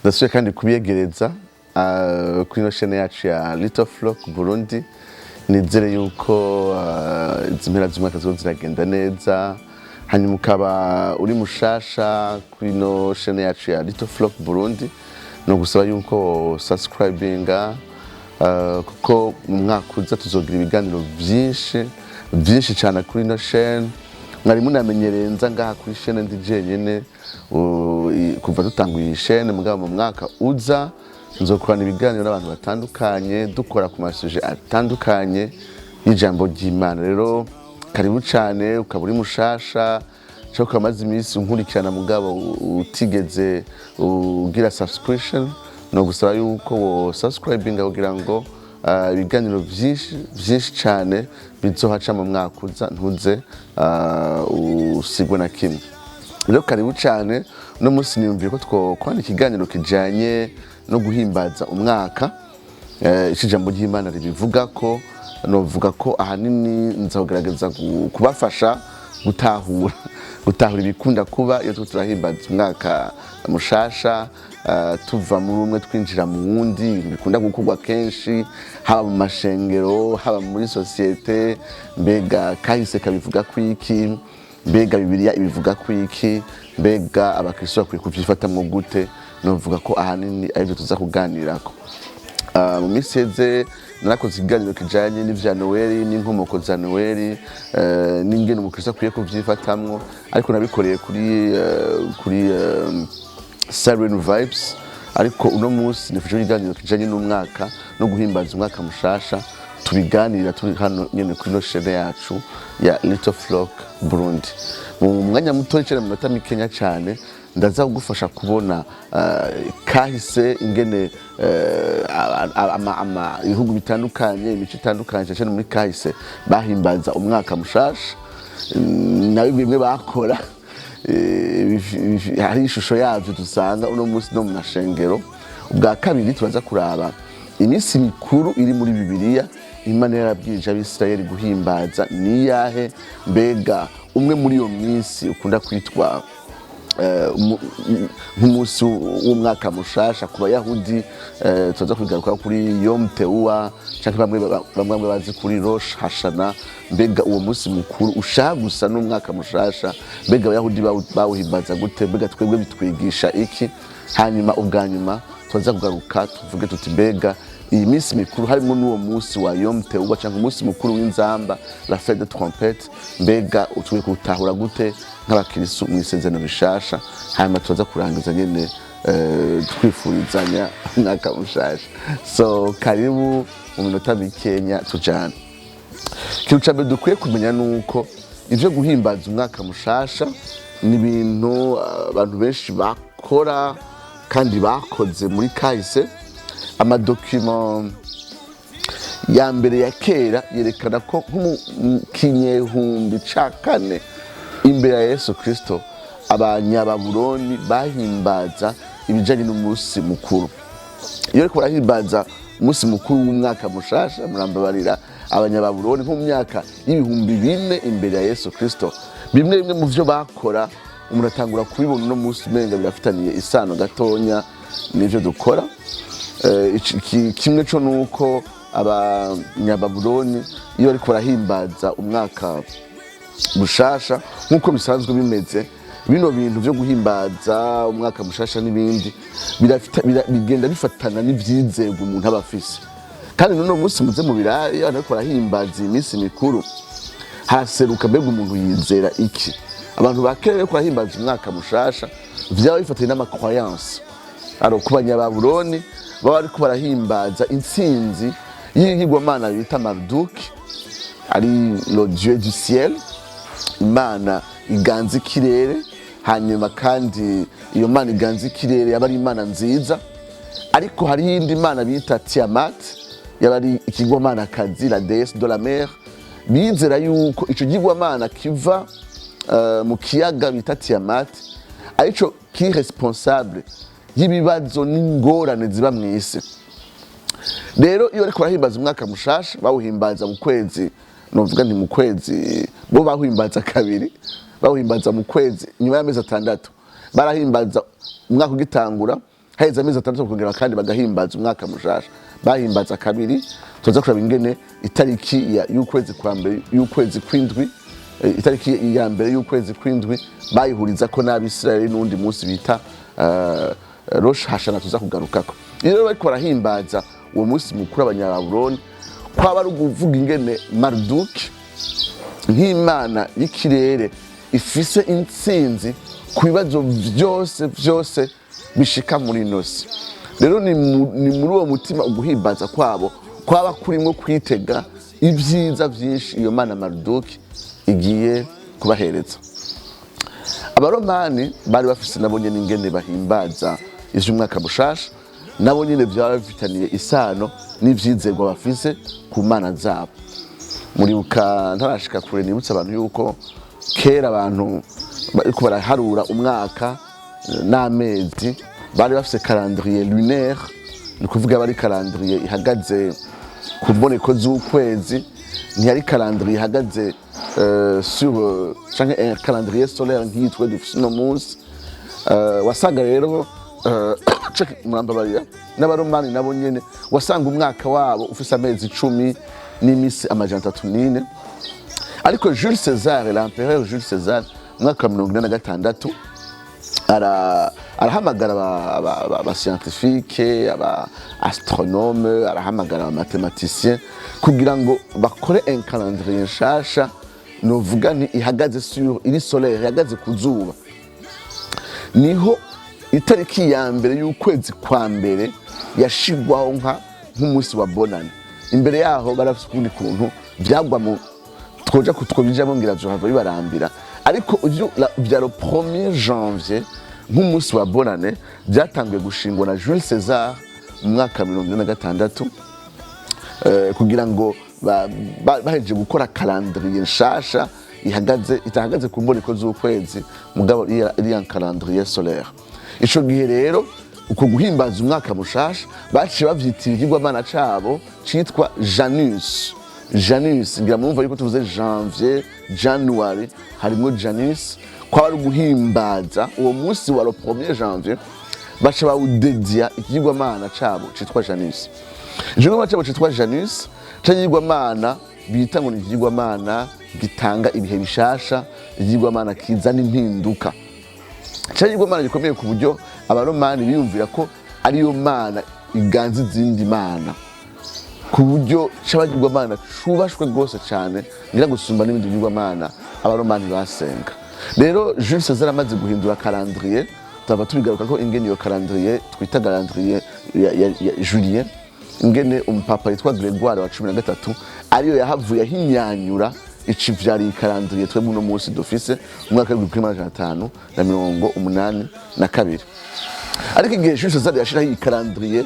ndasubiye kandi kubiyegereza kuri ino chaîne yacu ya Little Flock Burundi. Nizere yuko izi mpera z'umwaka ziragenda neza, hanyuma ukaba uri mushasha kuri ino chaîne yacu ya Little Flock Burundi, no gusaba yuko subscribinga kuko mu mwaka uza tuzogira ibiganiro byinshi cyane kuri ino chaîne. Mwari munamenyereye nza ngaha kuri chaîne ndi jenyene kuva dutanguye iyi chaîne, mugabo mu mwaka uza nzokorana ibiganiro n'abantu batandukanye dukora ku masuje atandukanye y'ijambo ry'Imana. Rero karibu cyane, ukaba uri mushasha cyo kamaze iminsi unkurikirana mugabo utigeze ugira subscription, no gusaba yuko wo subscribinga kugira ngo ibiganiro byinshi cyane bizohaca mu mwaka uza ntuze usigwe na kimwe. Rero karibu cyane, no munsi niyumviye ko twokorana ikiganiro kijanye no guhimbaza umwaka. Ijambo ry'Imana ribivuga ko, novuga ko ahanini nzagerageza kubafasha gutahura ibikunda kuba iyo turahimbaza umwaka mushasha, tuva muri umwe twinjira mu wundi. Ibintu bikunda gukorwa kenshi haba mu mashengero, haba muri societe. Mbega kahise kabivuga kwiki? Mbega Bibiliya ibivuga kwiki? Mbega abakristo bakwiye kubyifatamwo gute? Novuga ko ahanini aribyo tuza kuganirako. Mu minsi heze narakoze ikiganiro kijanye n'ivya Noeli, n'inkomoko za Noeli, n'ingene umukristo akwiye kubyifatamwo, ariko nabikoreye kuri Siren Vibes. Ariko uno munsi nifuje ikiganiro kijanye n'umwaka no guhimbaza umwaka mushasha, tubiganira turi hano nyene kuri no chaîne yacu ya Little Flock Burundi. Mu mwanya muto cyane, mu minota mikenya cyane, ndaza kugufasha kubona kahise ingene ibihugu bitandukanye, imico itandukanye cyane muri kahise bahimbaza umwaka mushasha, na bimwe bakora hari ishusho yavyo dusanga uno munsi no mu mashengero. Ubwa kabiri turaza kuraba iminsi mikuru iri muri Bibiliya Imana yarabwije Abisirayeli guhimbaza ni yahe. Mbega umwe muri iyo minsi ukunda kwitwa nk'umunsi w'umwaka mushasha ku Bayahudi, tuza kugaruka kuri Yom Teruah, cyangwa bamwe bazi kuri Rosh Hashana. Mbega uwo munsi mukuru ushaka gusa n'umwaka mushasha, mbega Abayahudi bawuhimbaza gute? Mbega twebwe bitwigisha iki? Hanyuma ubwa nyuma tuza kugaruka tuvuge tuti mbega iyi minsi mikuru harimo n'uwo munsi wa Yom Teruah cyangwa umunsi mukuru w'inzamba, la fête de trompette, mbega utwiye kutahura gute nk'abakirisu mu isezerano rishasha? Hanyuma tuza kurangiza nyene twifurizanya umwaka mushasha. So karibu mu minota mikenya tujana. Ikintu ca mbere dukwiye kumenya nuko ivyo guhimbaza umwaka mushasha ni ibintu abantu benshi bakora kandi bakoze muri kahise. Amadokima ya mbere ya kera yerekana ko mu kinyehumbi ca kane imbere ya Yesu Kristo, abanyababuloni bahimbaza ibijanye n'umunsi mukuru. Iyo ariko barahimbaza umunsi mukuru w'umwaka mushasha, murambabarira, abanyababuloni nko mu myaka y'ibihumbi 4 imbere ya Yesu Kristo, bimwe mu vyo bakora umuntu atangura kubibona uno munsi umenga birafitaniye isano gatonya n'ivyo dukora. Kimwe cyo nuko abanyababuloni iyo ariko barahimbaza umwaka mushasha nkuko bisanzwe bimeze, bino bintu byo guhimbaza umwaka mushasha n'ibindi bigenda bifatana n'ivyizego umuntu aba afise. Kandi none munsi muze mu biraya ariko barahimbaza iminsi mikuru, haraseruka mbega umuntu yizera iki? Abantu bakera ariko barahimbaza umwaka mushasha vyaba bifatanye n'amacroyance. Ku banyababuloni baba ariko barahimbaza intsinzi y'ihigwamana bita Mardouk, ari le dieu du ciel, Imana iganza ikirere. Hanyuma kandi iyo Mana iganza ikirere yaba ari Imana nziza, ariko hari yindi Mana bita Tiamat, yaba ari ikigwamana kazi, la déesse de la mer. Bizera yuko ico kigwamana kiva mu kiyaga bita Tiamat, arico ki responsable y'ibibazo n'ingorane ziba mw'isi. Rero iyo ariko barahimbaza umwaka mushasha, bawuhimbaza mu kwezi, novuga nti mu kwezi bo bahimbaza kabiri, bawuhimbaza mu kwezi nyuma y'amezi 6. Barahimbaza umwaka ugitangura haheze amezi 6 kongera kandi bagahimbaza umwaka mushasha. Bahimbaza kabiri, tuza kuraba ingene itariki y'ukwezi kwa mbere y'ukwezi kw'indwi, itariki ya mbere y'ukwezi kw'indwi bayihuriza ko n'Abisirayeli n'undi munsi bita Rosh Hashana tuza kugarukako. Rero bariko barahimbaza uwo munsi mukuru abanyababuloni, kwaba ari ukuvuga ingene Mardouk nk'imana y'ikirere ifise intsinzi ku bibazo vyose bishika muri nosi. Rero ni muri uwo mutima uguhimbaza kwabo kwaba kurimo kwitega ibyiza byinshi iyo mana Mardouk igiye kubahereza. Abaromani bari bafise nabo nyene ingene bahimbaza ivy'umwaka mushasha, nabo nyene byaba bifitaniye isano n'ivyizerwa bafise ku mana zabo. Muribuka ntarashika kure nibutsa abantu yuko kera abantu bariko baraharura umwaka n'amezi bari bafise calendrier lunaire, ni kuvuga bari calendrier ihagaze ku mboneko z'ukwezi, ntiyari calendrier ihagaze sur un calendrier solaire nk'iyitwe dufise no munsi. Wasanga rero murambabarira n'abaromani nabo nyene wasanga umwaka wabo ufise amezi 10 n'imisi amajana 34. Ariko Jules César, l'empereur Jules César, mwaka 1946 arahamagara aba scientifique, aba astronome, arahamagara aba mathématicien kugira ngo bakore un calendrier nshasha, novuga ni ihagaze sur iri solaire, ihagaze ku zuba. Niho itariki ya mbere y'ukwezi kwa mbere yashigwaho nk'umunsi wa Bonne Année. Imbere yaho barafise ukundi kuntu byagwa mu twoja kutwobijamo ngira byohava bibarambira, ariko bya le 1er janvier nk'umunsi wa Bonne Année byatangiye gushingwa na Jules César mu mwaka 1946 kugira ngo baheje gukora calendrier nshasha itahagaze ku mboneko z'ukwezi mugabo iri en calendrier solaire. Ico gihe rero uko guhimbaza umwaka mushasha baciye bavyitira ikigwamana cabo citwa Janus. Janus ngira mwumva yuko tuvuze janvier, January, harimo Janus, kwa ari guhimbaza uwo munsi wa 1er janvier baca bawudedia ikigwamana cabo citwa Janus. Ikigwamana cabo citwa Janus cy'ikigwamana bita ngo ni ikigwamana gitanga ibihe bishasha, ikigwamana kizana impinduka. Cy'ikigwamana gikomeye ku buryo abaromani biyumvira ko ariyo mana iganza izindi mana, ku buryo cy'abagirwamana cubashwe rwose cyane ngira gusumba n'ibindi bigirwamana abaromani basenga. Rero Jules César amaze guhindura calendrier, tuzaba tubigaruka ko ingene iyo calendrier twita calendrier ya Julien, ingene umupapa yitwa Grégoire wa 13 ariyo yahavuye ahinyanyura icivyari calendrier twebwe no munsi dufise umwaka w'1582. Ariko igihe Jules César yashiraho iyi calendrier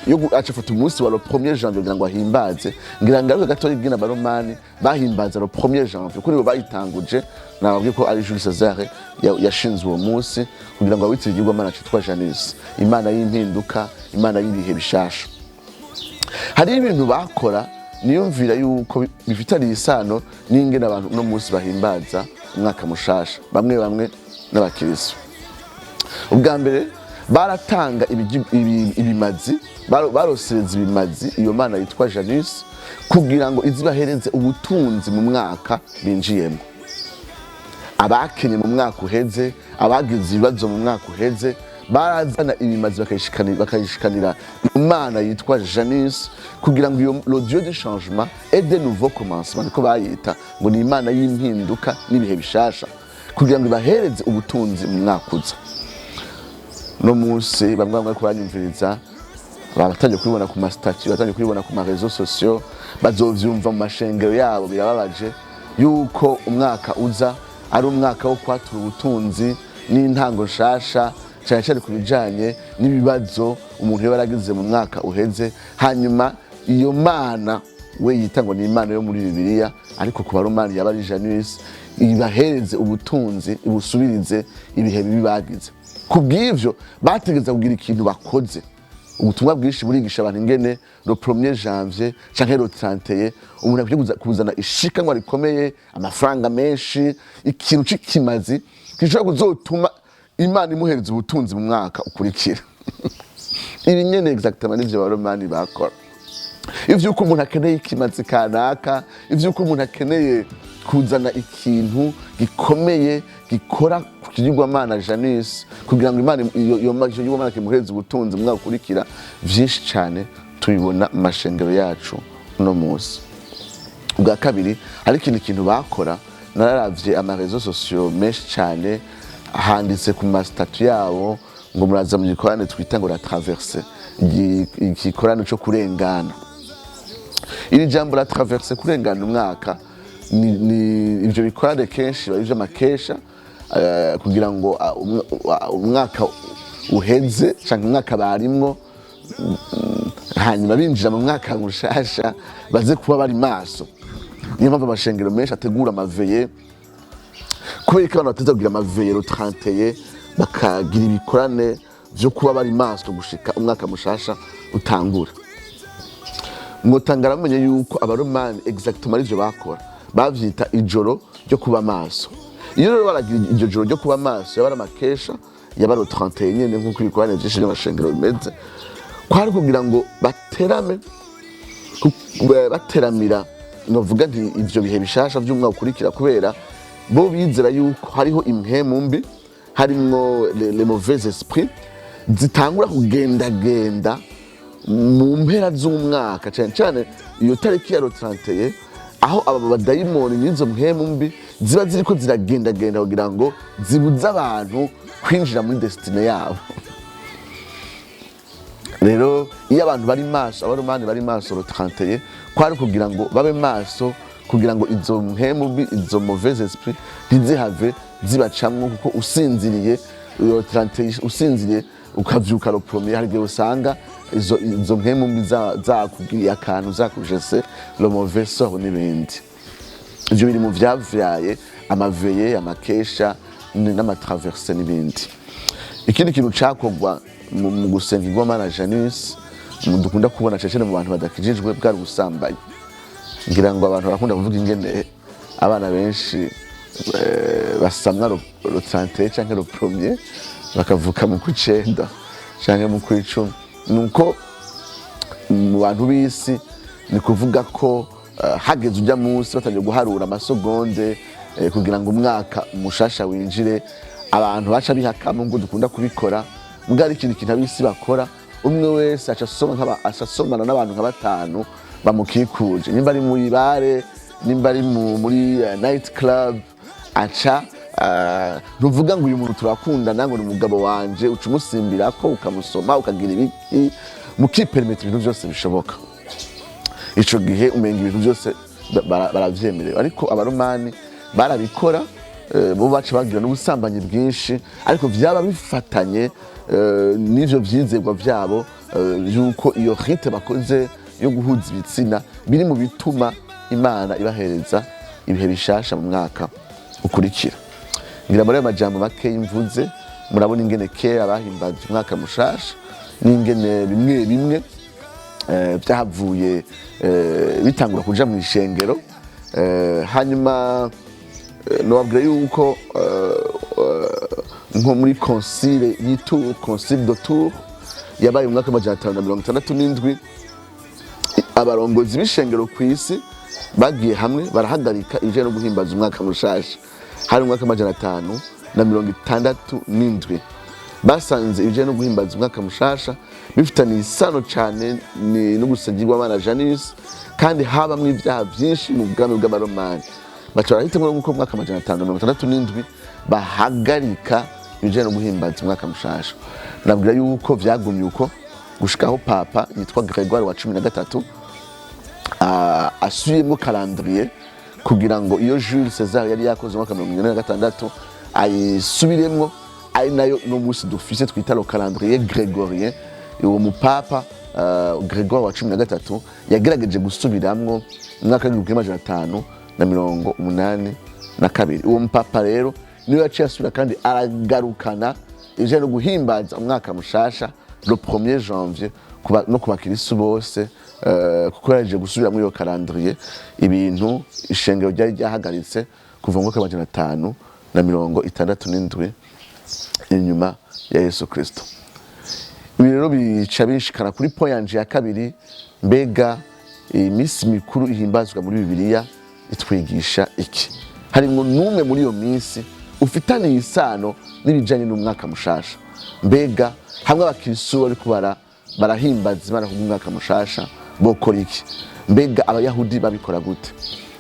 yo acafata umunsi wa 1er janvier kugira ngo ahimbaze, ngira ngaruka gato y'ibwina abaromani bahimbaza 1er janvier kuri bo bayitanguje. Nababwiye ko ari Jules César yashinzwe uwo munsi kugira ngo awitire ikigwamana citwa Janus, imana y'impinduka, imana y'ibihe bishasha. Hari ibintu bakora niyumvira yuko bifitaniye isano n'ingene abantu no munsi bahimbaza umwaka mushasha, bamwe n'Abakirisu. Ubwa mbere baratanga ibimazi, barosereza ibimazi iyo mana yitwa Janus kugira ngo izibahereze ubutunzi mu mwaka binjiyemo. Abakenye mu mwaka uheze, abagize ibibazo mu mwaka uheze, barazana ibimazi bakayishikanira imana yitwa Janus kugira ngo iyo le dieu de changement et de nouveau commencement niko bayita, ngo ni imana y'impinduka n'ibihe bishasha, kugira ngo ibahereze ubutunzi mu mwaka uza. No munsi bamwe ko banyumviriza batangiye kubibona ku mastatut, batangiye kubibona ku marezo sociaux, bazovyumva mu mashengero yabo. Birababaje yuko umwaka uza ari umwaka wo kwatura ubutunzi n'intango nshasha, cyane ku bijanye n'ibibazo umuntu yaragize mu mwaka uheze. Hanyuma iyo mana we yita ngo ni imana yo muri Bibiliya, ariko ku baromani yaba ari Janus, ibahereze ubutunzi, ibusubirize ibihe bibi bagize. Kubw'ivyo bategeza kugira ikintu bakoze. Ubutumwa bwinshi burigisha abantu ingene le 1er janvier canke le 31 umuntu akwiye kuzana ishikanwa rikomeye, amafaranga menshi, ikintu c'ikimazi gishobora kuzotuma imana imuhereza ubutunzi mu mwaka ukurikira. ibi nyene exactement nivyo abaromani bakora. Ivyuko umuntu akeneye ikimazi kanaka, ivyuko umuntu akeneye kuzana ikintu gikomeye gikora ku kigirwamana Janus kugira ngo Imana iyo Imana kimuhereze ubutunzi mwaka ukurikira, vyinshi cyane tubibona mu mashengero yacu no munsi. Ubwa kabiri hari ikindi kintu bakora, nararavye ama réseaux sociaux menshi cyane handitse ku ma statut yabo ngo muraza mu gikorane twita ngo la traversée, igikorane cyo kurengana. Iri jambo la traversée, kurengana umwaka, ni ivyo bikorane kenshi bari vy'amakesha kugira ngo umwaka uheze canke umwaka barimwo hanyuma binjira mu mwaka mushasha baze kuba bari maso. Niyo mpamvu amashengero menshi ategura amaveye, kubera ko abantu bateza kugira amaveye le 31 bakagira ibikorane vyo kuba bari maso gushika umwaka mushasha utangura. Mwotangara mumenye yuko abaromani exactement ivyo bakora, bavyita ijoro ryo kuba maso. Iyo rero baragira iryo joro ryo kuba maso yabara amakesha yabara 31 nyene nkuko ibikorane vyinshi by'amashengero bimeze, kwari kugira ngo bateramira novuga nti ivyo bihe bishasha vy'umwaka ukurikira, kubera bo bizera yuko hariho impemu mbi, harimwo les mauvais esprits zitangura kugendagenda mu mpera z'umwaka, cyane cyane iyo tariki ya 31 aho aba badayimoni n'izo mpemu mbi ziba ziriko ziragendagenda kugira ngo zibuze abantu kwinjira muri destiny yabo. Rero iyo abantu bari maso, abaromani bari maso le 31, kwari kugira ngo babe maso kugira ngo izo mpemu mbi, izo mauvais esprits ntizihave zibacamwo, kuko usinziriye iyo 31 usinziriye ukavyuka le premier, hari gihe usanga izo mpemu mbi zakubwiye akantu, zakujese le mauvais sort n'ibindi. Ivyo biri mu vyavyaye amaveye, amakesha n'amatraverse n'ibindi. Ikindi kintu cakogwa mu gusenga igwamana Janus dukunda kubona cecene mu bantu badakijijwe bwari ubusambanyi. Ngira ngo abantu bakunda kuvuga ingene abana benshi basamwa le 31 canke le premier bakavuka mu kw'icenda canke mu kw'icumi. Nuko mu bantu b'isi ni kuvuga ko hageze ujya munsi batangiye guharura amasegonde kugira ngo umwaka mushasha winjire, abantu baca bihakamo ngo dukunda kubikora. Mbwa ari ikintu abisi bakora, umwe wese asomana n'abantu nka batanu bamukikuje, nimba ari muri bare, nimba ari muri night club, aca ntuvuga ngo uyu muntu turakundana ngo ni umugabo wanje, uca umusimbira ko ukamusoma ukagira ibiki, mukipermettre ibintu byose bishoboka. Ico gihe umenga ibintu byose baravyemerewe. Ariko abaromani barabikora, bo baca bagira n'ubusambanyi bwinshi, ariko vyaba bifatanye n'ivyo vyizerwa vyabo yuko iyo rite bakoze yo guhuza ibitsina biri mu bituma Imana ibahereza ibihe bishasha mu mwaka ukurikira. Ngira muri amajambo make y'imvuze murabona ingene kera bahimbaza umwaka mushasha, n'ingene bimwe byahavuye bitangura kuja mu ishengero. Hanyuma nobabwira yuko nko muri concile y'Itour, concile de Tours yabaye umwaka wa 567, abarongozi b'ishengero ku isi bagiye hamwe barahagarika ije no guhimbaza umwaka mushasha. Hari umwaka wa 567 basanze ije no guhimbaza umwaka mushasha bifitaniye isano cyane no gusengirwa abana Janus, kandi habamwe ibyaha byinshi mu bwami bw'abaromani. Bacarahitemo ngo umwaka wa 567 bahagarika ije no guhimbaza umwaka mushasha. Nabwira yuko vyagumye uko gushikaho papa yitwa Gregoire wa 13 asubiyemo calendrier kugira ngo iyo Jules César yari yakoze umwaka wa 46 ayisubiremwo, ari nayo no musi dufise twita le calendrier grégorien. Uwo mupapa Gregoire wa 13 yagerageje gusubiramwo umwaka wa 1582. Uwo mupapa rero niyo yaciye asubira kandi aragarukana ije no guhimbaza umwaka mushasha le 1er janvier no kubakirisu bose, kuko yaje gusubira muri iyo calendrier ibintu ishengero ryari ryahagaritse kuva mu mwaka wa 567 inyuma ya Yesu Kristo. ibi rero bica bishikana kuri poyanje ya kabiri, mbega iminsi mikuru ihimbazwa muri Bibiliya itwigisha iki? Harimwo numwe muri iyo minsi ufitaniye isano n'ibijanye n'umwaka mushasha. Mbega hamwe abakirisu bariko barahimbaza Imana kubw'umwaka mushasha bokora iki? Mbega abayahudi babikora gute?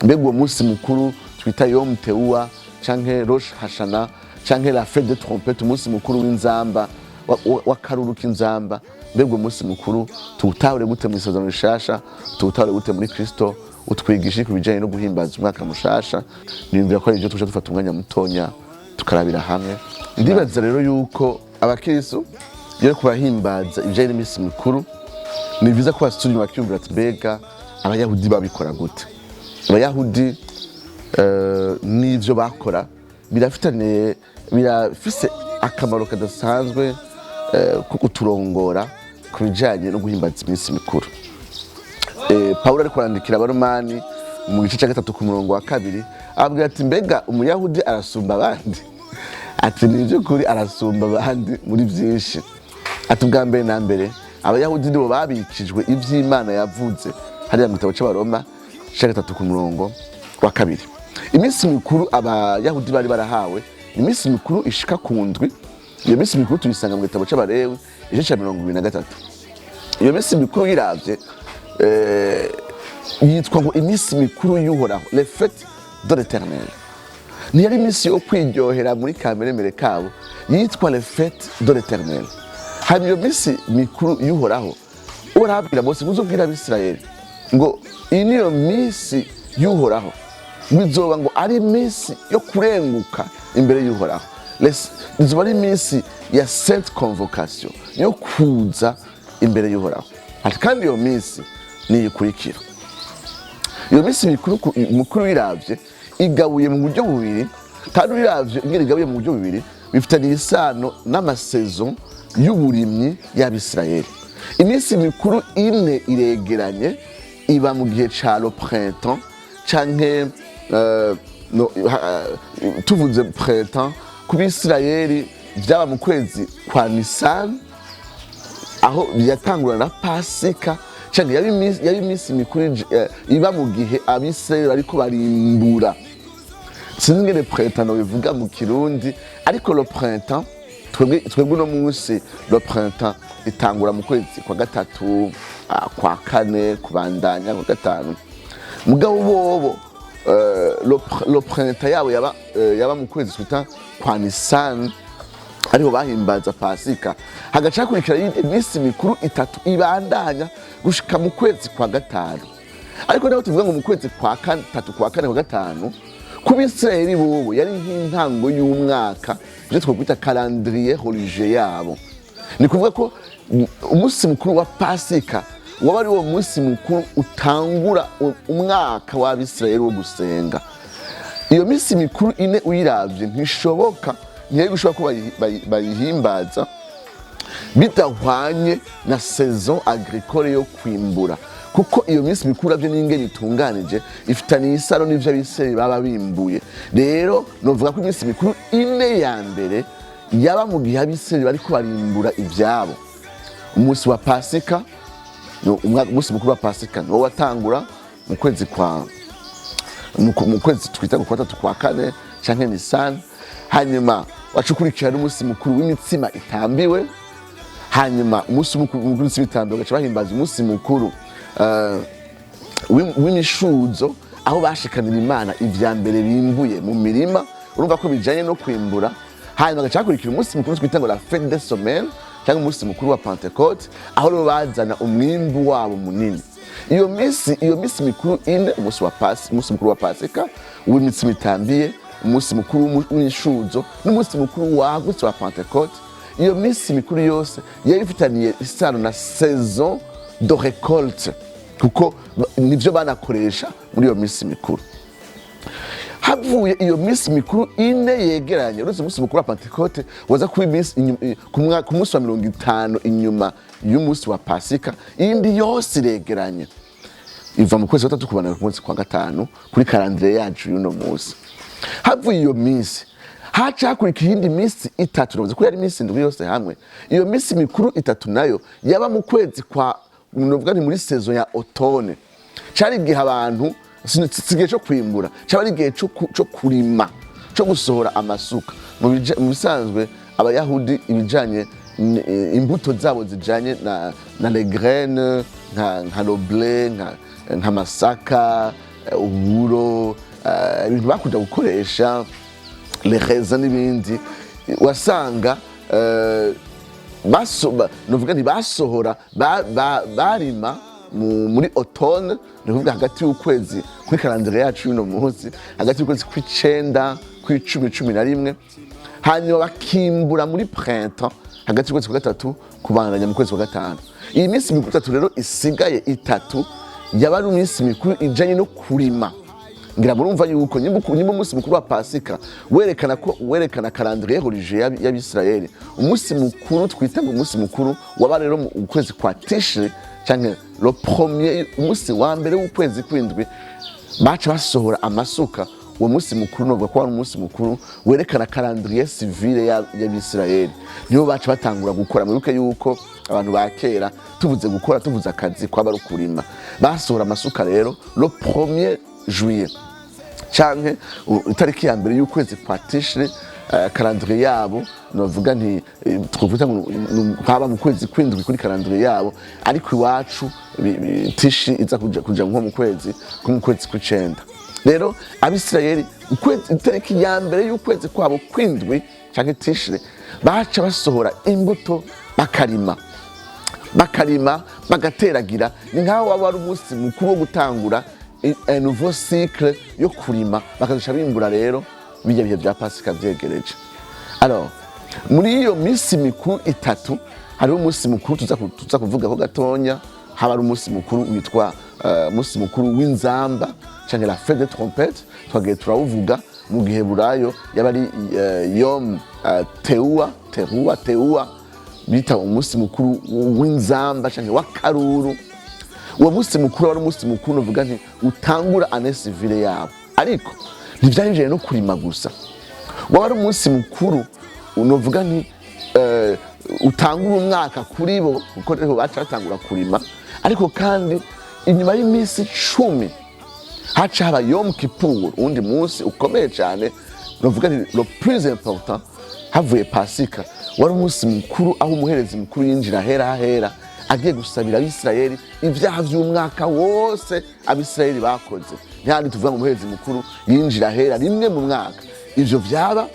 Mbega uwo munsi mukuru twita Yom Teruah canke Rosh Hashana canke la fête de trompette, umunsi mukuru w'inzamba w'akaruru k'inzamba, mbega uwo munsi mukuru tuwutahure gute mu isezerano rishasha, tuwutahure gute muri Kristo, utwigisha ku bijanye no guhimbaza umwaka mushasha? Nimvira ko ivyo tuja dufata umwanya mutonya tukarabira hamwe. Ndibaza rero yuko abakirisu iyo kubahimbaza ibijanye n'iminsi mikuru, ni vyiza ko basubira bakiyumvira ati mbega abayahudi babikora gute? Abayahudi n'ivyo bakora birafise akamaro kadasanzwe ko kuturongora ku bijanye no guhimbaza iminsi mikuru. Pawulo ariko arandikira Abaromani mu gice cya 3 ku murongo wa 2 ababwira ati mbega umuyahudi arasumba abandi? Ati ni by'ukuri arasumba abandi muri byinshi. Ati bwa mbere na mbere abayahudi nibo babikijwe ivy'Imana yavuze hariya mu gitabo c'Abaroma cya 3 ku murongo wa 2. Iminsi mikuru abayahudi bari barahawe, iminsi mikuru ishika ku ndwi. Iyo minsi mikuru tuyisanga mu gitabo c'Abalewi igice cya 23. Iyo minsi mikuru yiravye yitwa ngo iminsi mikuru y'Uhoraho, les fêtes de l'Éternel. Ntiyari iminsi yo kwiryohera muri kameremere kabo, yitwa les fêtes de l'Éternel. Hanyuma iyo minsi mikuru y'Uhoraho urabwira Mose muzobwira Abisirayeli ngo iyi niyo minsi y'Uhoraho, bizoba ngo ari iminsi yo kurenguka imbere y'Uhoraho. Izoba ari iminsi ya sainte convocation, yo kuza imbere y'Uhoraho. Ati kandi iyo minsi niyikurikira. Iyo minsi mikuru wiravye igabuye mu buryo bubiri, kandi wiravye ingene igabuye mu buryo bubiri bifitaniye isano n'amasaison y'uburimyi y'Abisirayeli. Iminsi mikuru ine iregeranye, iba mu gihe ca le printemps canke tuvuze printemps ku Bisirayeli byaba mu kwezi kwa Nisan, aho byatangurana na Pasika, canke yari iminsi mikuru iba mu gihe Abisirayeli bariko barimbura. Sinzi ngene printemps bivuga mu Kirundi, ariko le printemps twebwe no munsi le printemps itangura mu kwezi kwa 3, kwa 4, kubandanya kwa 5. Mugabo bobo le printemps yabo yaba mu kwezi twita kwa Nisan, ariho bahimbaza Pasika. Hagacakurikira iminsi mikuru 3 ibandanya gushika mu kwezi kwa 5. Ariko naho tuvuga ngo mu kwezi kwa 3, kwa 4, kwa 5 ku Bisirayeli bobo yari nk'intango y'umwaka, byo twakwita calendrier religieux yabo. Ni kuvuga ko umunsi mukuru wa Pasika waba ari wo munsi mukuru utangura umwaka wa Bisirayeli wo gusenga. Iyo minsi mikuru ine uyiravye ntishoboka, ntiyari gushobora ko bayihimbaza bidahwanye na saison agricole yo kwimbura, kuko iyo minsi mikuru avyo n'ingene itunganije ifitaniye isano n'ivyo Abisirayeli baba bimbuye. Rero novuga ko iminsi mikuru ine ya mbere yaba mu gihe Abisirayeli bariko barimbura ivyabo. Umunsi wa Pasika, umunsi mukuru wa Pasika niwo watangura mu kwezi twita kwa 3, kwa 4 canke Nisan. Hanyuma wacukurikira n'umunsi mukuru w'imitsima itambiwe. Hanyuma umunsi mukuru w'imitsima itambiwe gaca bahimbaza umunsi mukuru w'imishuzo, aho bashikanira Imana ivya mbere bimbuye mu mirima. Urumva ko bijanye no kwimbura. Hanyuma gacakurikira umunsi mukuru twita ngo la fête des semaines cyangwa umunsi mukuru wa Pentecote, aho rero bazana umwimbu wabo munini. Iyo minsi mikuru ine, umunsi mukuru wa Pasika, w'imitsima itambiye, umunsi mukuru w'imishuzo n'umunsi mukuru wagutse wa Pentecote, iyo minsi mikuru yose yari ifitaniye isano na saison de récolte, kuko nivyo banakoresha muri iyo minsi mikuru. Havuye iyo minsi mikuru ine yegeranye, uretse umunsi mukuru wa Pentecote waza kuba ku munsi wa 50 inyuma y'umunsi wa Pasika, indi yose iregeranye iva mu kwezi kwa 3 kubana ku munsi kwa 5 kuri calendrier yacu y'uno munsi. Havuye iyo minsi haca hakurikira iyindi minsi itatu, navuze ko yari iminsi indwi yose hamwe. Iyo minsi mikuru itatu nayo yaba mu kwezi kwa, novuga nti muri saison ya automne, cari igihe abantu sigihe cyo kwimbura, caba ari igihe cyo kurima, cyo gusohora amasuka. Mu bisanzwe abayahudi ibijanye imbuto zabo zijanye na les graines, nka roble, nka masaka, uburo, ibintu bakunda gukoresha les raisins n'ibindi, wasanga novuga nti basohora barima muri automne, nuvuga hagati y'ukwezi kuri calendrier yacu y'uno munsi, hagati y'ukwezi kw'icenda kw'icumi, cumi na rimwe, hanyuma bakimbura muri printemps hagati y'ukwezi kwa gatatu kubandanya mu kwezi kwa gatanu. Iyi minsi mikuru itatu rero isigaye itatu yaba ari iminsi mikuru ijanye no kurima. Ngira murumva yuko nyimba umunsi mukuru wa Pasika werekana calendrier religieux y'Abisirayeli, umunsi mukuru twita ngo umunsi mukuru waba rero mu kwezi kwa Tishri canke le premier, umunsi wa mbere w'ukwezi kw'indwi, baca basohora amasuka. Uwo munsi mukuru novuga ko ari umunsi mukuru werekana calendrier civile y'Abisirayeli, nibo baca batangura gukora. Mwibuke yuko abantu ba kera tuvuze gukora, tuvuze akazi kwaba ari kurima, basohora amasuka rero le 1er juillet canke itariki ya mbere y'ukwezi kwa Tishri. Calendrier yabo novuga nti twavuga ngo haba mu kwezi kw'indwi kuri calendrier yabo, ariko iwacu Tishri iza kuja nko mu kwezi kw'icenda. Rero Abisirayeli itariki ya mbere y'ukwezi kwabo kw'indwi canke Tishri baca basohora imbuto, bakarima bagateragira. Ni nkaho waba ari umunsi mukuru wo gutangura un nouveau cycle yo kurima, bakazosha bimbura rero bijya bihe bya Pasika vyegereje. Alors muri iyo minsi mikuru itatu hariho umunsi mukuru tuza kuvuga ko gatonya, haba ari umunsi mukuru witwa umunsi mukuru w'inzamba canke la fête des trompettes, twagiye turawuvuga mu gihe burayo yaba ari yom teua bita umunsi mukuru w'inzamba canke wa karuru. Uwo munsi mukuru wari umunsi mukuru novuga nti utangura année civile yabo, ariko ntivyanjeye no kurima gusa. Wari umunsi mukuru novuga nti utangura umwaka kuri bo, kuko rero baca batangura kurima, ariko kandi inyuma y'iminsi 10 haca haba Yom Kippur, undi munsi ukomeye cyane novuga nti le plus important havuye Pasika. Wari umunsi mukuru aho umuherezi mukuru yinjira hera agiye gusabira Abisirayeli ivyaha vy'umwaka wose Abisirayeli bakoze. Ntihandi tuvuga ngo umuherezi mukuru yinjira hera rimwe mu mwaka. Ivyo vyaba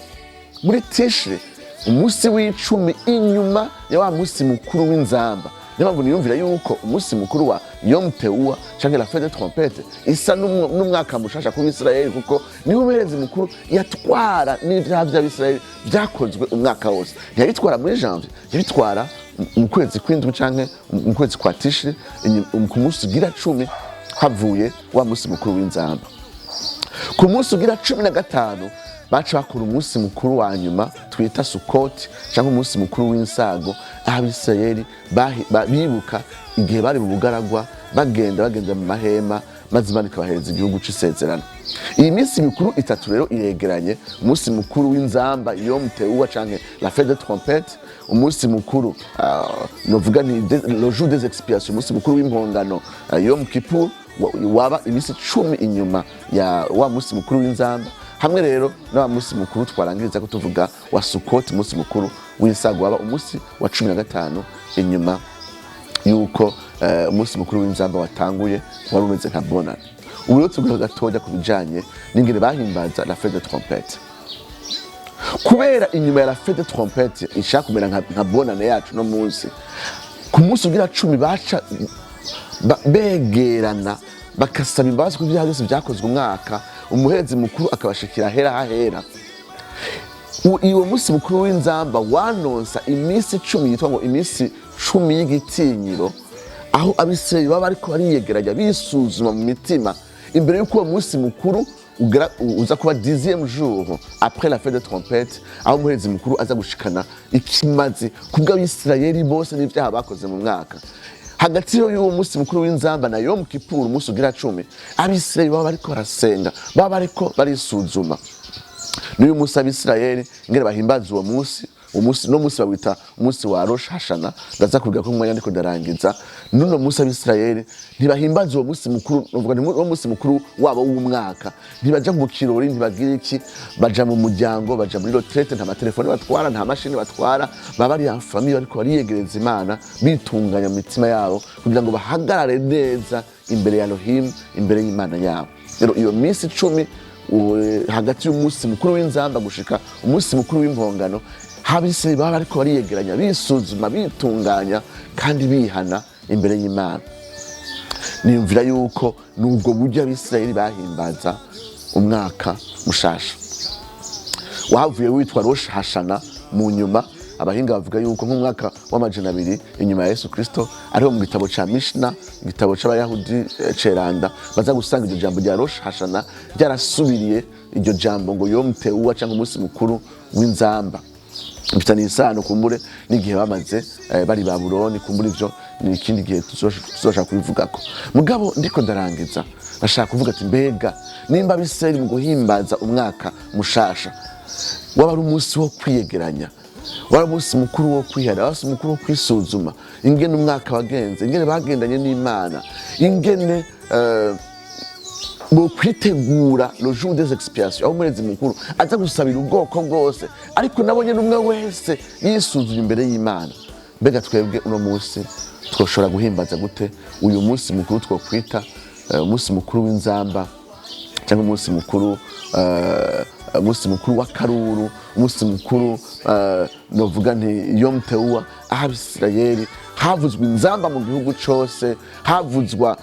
muri Tishri, umunsi w'icumi inyuma ya wa munsi mukuru w'inzamba. Niyo niyumvira yuko umunsi mukuru wa Yom Teua canke la fête des trompettes isa n'umwaka mushasha ku Bisirayeli, kuko niho umuherezi mukuru yatwara n'ivyaha vy'Abisirayeli vyakozwe umwaka wose. Yabitwara muri janvier, yabitwara mu kwezi kw'indwi canke mu kwezi kwa Tishri, ku munsi ugira 10 havuye wa munsi mukuru w'inzamba. Ku munsi ugira 15 baca bakora umunsi mukuru wa nyuma twita Sukoti canke umunsi mukuru w'insago, aho Abisirayeli bibuka igihe bari mu bugaragwa bagenda mu mahema, maze Imana ikabahereza igihugu c'isezerano. Iyi minsi mikuru itatu rero iregeranye: umunsi mukuru w'inzamba Yom Teua canke la fête des trompettes, umunsi mukuru novuga ni le jour des expiations, umunsi mukuru w'impongano Yom Kippur, waba iminsi 10 inyuma ya wa munsi mukuru w'inzamba, hamwe rero na munsi mukuru twarangiriza ko tuvuga wa Sukoti, munsi mukuru w'insago waba umunsi wa 15 inyuma yuko umunsi mukuru w'inzamba watanguye, wari umeze nka Bonne Année. Ubu rero tuvuga gatoya ku bijanye n'ingene bahimbaza la fête des trompettes. Kubera inyuma ya la fête des trompettes ishaka kumera nka Bonne Année yacu no munsi, ku munsi ugira 10 baca begerana bakasaba imbabazi ku byaha byose byakozwe umwaka, umuherezi mukuru akabashikira hera. Uwo munsi mukuru w'inzamba wanonsa iminsi 10 yitwa ngo iminsi 10 y'igitinyiro, aho Abisirayeli baba ariko bariyegeranya bisuzuma mu mitima imbere y'uko uwo munsi mukuru uza kuba 10e jour après la fête des trompettes, aho umuherezi mukuru aza gushikana ikimazi kubw'Abisirayeli bose n'ivyaha bakoze mu mwaka. Hagati y'uwo munsi mukuru w'inzamba na Yom Kippur, umunsi ugira 10, Abisirayeli baba bariko barasenga, baba bariko barisuzuma. n'uyu munsi abisirayeli ngene bahimbaza uwo munsi no munsi bawita umunsi wa Rosh Hashana ndaza kuvuga ko umwanya ndiko ndarangiza nuno munsi abisirayeli ntibahimbaza uwo munsi mukuru novuga ni uwo munsi mukuru wabo w'umwaka ntibaja mu kirori ntibagira iki baja mu muryango baja muri retraite nta matelefone batwara nta mashini batwara baba ari famille ariko bariyegereza Imana bitunganya mu mitima yabo kugira ngo bahagarare neza imbere ya Elohim imbere y'Imana yabo rero iyo minsi 10 hagati y'umunsi mukuru w'inzamba gushika umunsi mukuru w'impongano habise baba ariko bariyegeranya bisuzuma bitunganya kandi bihana imbere y'Imana niyumvira yuko nubwo buryo abisirayeli bahimbaza umwaka mushasha wavuye witwa Rosh Hashana mu nyuma abahinga bavuga yuko nk'umwaka w'amajana 2 inyuma ya Yesu Kristo ariho mu gitabo ca Mishna igitabo c'abayahudi ceranda baza gusanga iryo jambo rya Rosh Hashana ryarasubiriye iryo jambo ngo Yom Teruah cyangwa umunsi mukuru w'inzamba bifitanye isano kumbure n'igihe bamaze bari Babuloni kumbure ivyo ni ikindi gihe tuzoshaka kubivugako mugabo ndiko ndarangiza bashaka kuvuga ati mbega nimba biseri mu guhimbaza umwaka mushasha waba ari umunsi wo kwiyegeranya waba umunsi mukuru wo kwihara waba mukuru wo kwisuzuma ingene umwaka wagenze ingene bagendanye n'Imana ingene bo kwitegura le jour des expiations aho murezi mukuru aza gusabira ubwoko bwose ariko nabonye n'umwe wese yisuzuma imbere y'Imana mbega twebwe uno munsi twoshora guhimbaza gute uyu munsi mukuru twokwita umunsi mukuru w'inzamba cyangwa umunsi mukuru wa karuru umunsi mukuru novuga nti Yom Teruah abisirayeli havuzwa inzamba mu gihugu cyose havuzwa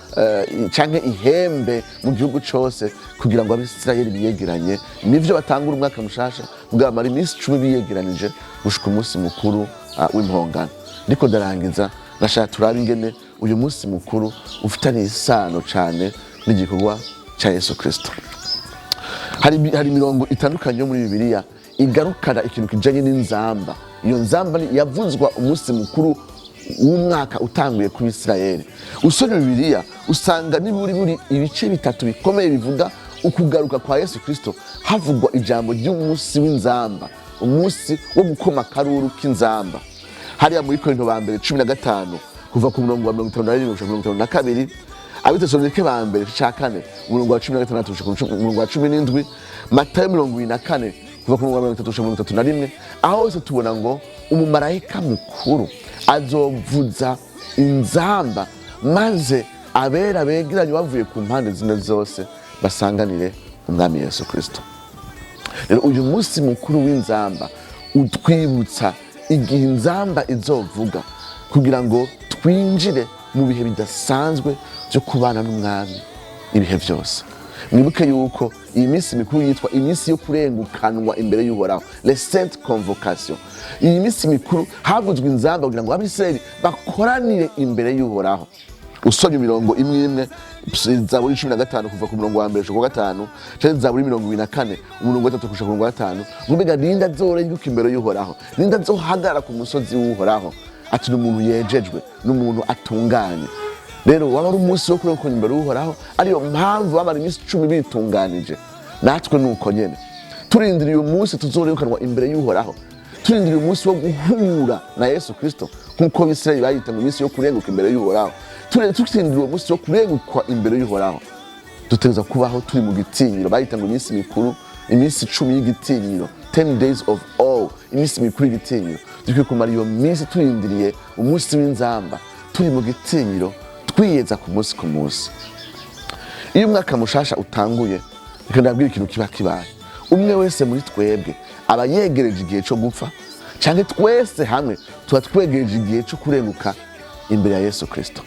canke ihembe mu gihugu cyose kugira ngo abisirayeli biyegeranye nivyo batangura umwaka mushasha bwamara iminsi 10 biyegeranije gushika umunsi mukuru w'impongano niko ndarangiza nashaka turabe ingene uyu munsi mukuru ufitanye isano cyane n'igikorwa cya Yesu Kristo hari mirongo itandukanye muri Bibiliya igarukana ikintu kijanye n'inzamba iyo nzamba yavuzwa umunsi mukuru w'umwaka utanguye ku Isirayeli usomye Bibiliya usanga niburi ibice bitatu bikomeye bivuga ukugaruka kwa Yesu Kristo havugwa ijambo ry'umunsi w'inzamba umunsi wo gukoma karuru k'inzamba hariya muri Korinto ba mbere 15 kuva ku murongo wa 57 Abitesalonike ba mbere ca 4 umurongo wa 16 gushika umurongo wa 17 Matayo 24 kuva ku murongo wa 33 aho hose tubona ngo umumarayika mukuru azovuza inzamba maze abera begeranye bavuye ku mpande zine zose basanganire umwami Yesu Kristo. Rero uyu munsi mukuru w'inzamba utwibutsa igihe inzamba izovuga kugira ngo twinjire mu bihe bidasanzwe byo kubana n'umwami ibihe byose. Mwibuke yuko iyi minsi mikuru yitwa iminsi yo kurengukanwa imbere y'Uhoraho, les saintes convocations. Iyi minsi mikuru havuzwe inzamba kugira ngo abisirayeli bakoranire imbere y'Uhoraho. Usomye mirongo imwe Zaburi 15 kuva ku murongo wa 1 ku 5 cyangwa Zaburi 24 umurongo wa 3 kushika ku murongo wa 5 ngubega ninda azorenguka imbere y'Uhoraho, ninda azohagara ku musozi w'Uhoraho, ati n'umuntu yejejwe n'umuntu atunganye. Rero waba ari umunsi wo kurenguka imbere y'Uhoraho, ariyo mpamvu bamara iminsi 10 bitunganije. Natwe nuko nyene turindiriye uyu munsi tuzorengukanwa imbere y'Uhoraho, turindiriye umunsi wo guhura na Yesu Kristo nkuko Bisirayeli bayita mu minsi yo kurenguka imbere y'Uhoraho. Turindiriye umunsi wo kurengukwa imbere y'Uhoraho, duteza kubaho turi mu gitinyiro. Bayita ngo iminsi mikuru, iminsi 10 y'igitinyiro, 10 days of awe, iminsi mikuru y'igitinyiro. Dukwiye kumara iyo minsi turindiriye umunsi w'inzamba, turi mu gitinyiro, twiyeza ku munsi ku munsi. Iyo umwaka mushasha utanguye, reka ndabwira ikintu kiba kibaye. Umwe wese muri twebwe aba yegereje igihe cyo gupfa, canke twese hamwe tuba twegereje igihe cyo kurenguka imbere ya Yesu Kristo.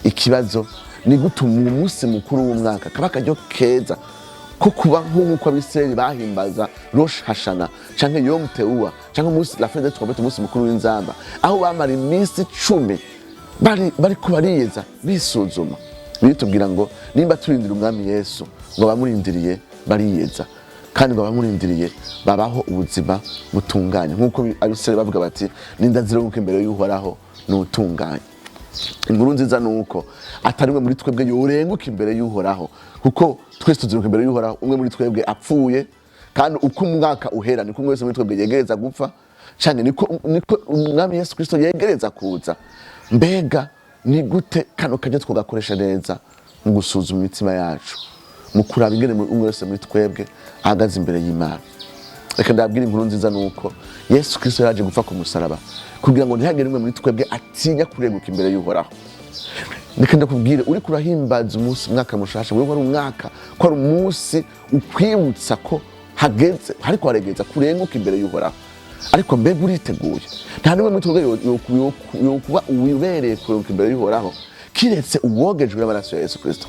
Ikibazo ni gutuma umunsi mukuru w'umwaka kaba karyo keza ko kuba nk'uko Abisirayeli bahimbaza Rosh Hashana canke Yom Teruah canke umunsi la fin de trompette, umunsi mukuru w'inzamba, aho bamara iminsi 10 bari kubariyeza bisuzuma. Bitubwira ngo nimba turindira umwami Yesu ngo bamurindiriye bariyeza, kandi ngo bamurindiriye babaho ubuzima butunganye nkuko Abisirayeli bavuga bati ninda zirenguka imbere y'Uhoraho n'utunganye. Inkuru nziza nuko atarimwe muri twebwe yorenguka imbere y'Uhoraho, kuko twese tuziruka imbere y'Uhoraho. Umwe muri twebwe apfuye kandi uko umwaka uhera niko umwe wese muri twebwe yegereza gupfa cyane niko umwami Yesu Kristo yegereza kuza. Mbega ni gute kano kajya twogakoresha neza mu gusuzuma imitima yacu, mu kuraba ingene umwe wese muri twebwe ahagaze imbere y'Imana. Reka ndabwira inkuru nziza nuko Yesu Kristo yaje gupfa ku musaraba kugira ngo ntihagire umwe muri twebwe atinya kurenguka imbere y'Uhoraho. Reka ndakubwire uri kurahimbaza umunsi mwaka mushasha, wewe ari umwaka ko ari umunsi ukwibutsa ko hageze ariko haregeza kurenguka imbere y'Uhoraho. Ariko mbega uriteguye? Nta n'umwe muri twebwe yokuba uwibereye kurenguka imbere y'Uhoraho kiretse uwogejwe n'amaraso ya Yesu Kristo,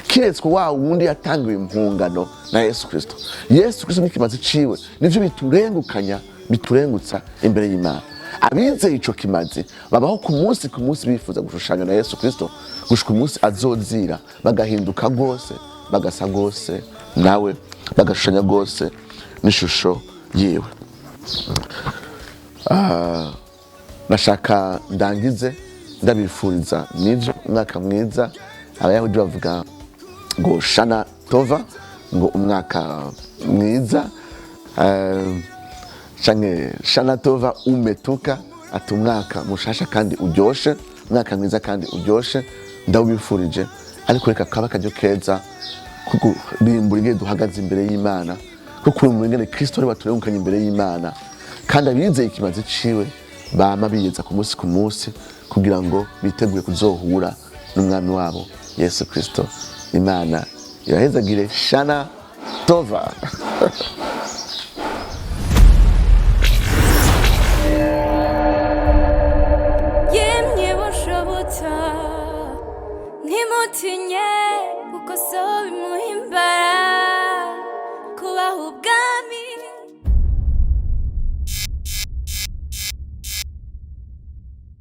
kiretse wa wundi yatangiwe impungano na Yesu Kristo. Yesu Kristo n'ikimazi ciwe nivyo biturengutsa imbere y'Imana. Abizeye ico kimazi babaho ku munsi bifuza gushushanya na Yesu Kristo gushika umunsi azozira bagahinduka gose, bagasa gose nawe, bagashushanya gose n'ishusho yiwe. Nashaka ndangize ndabifuriza nivyo umwaka mwiza. Abayahudi bavuga ngo shana tova, ngo umwaka mwiza, canke shana tova umetuka, ati umwaka mushasha kandi uryoshe, umwaka mwiza kandi uryoshe ndawubifurije. Ariko reka kaba kajyo keza kurimbura ingene duhagaze imbere y'Imana, ko kurimbura ingene Kristo ari waturengukanye imbere y'Imana, kandi abizeye ikimazi ciwe bama biyeza ku munsi kugira ngo biteguye kuzohura n'umwami wabo Yesu Kristo. Imana irahezagire. Shana tova. Yemye bashobotsa ntimutinye kuko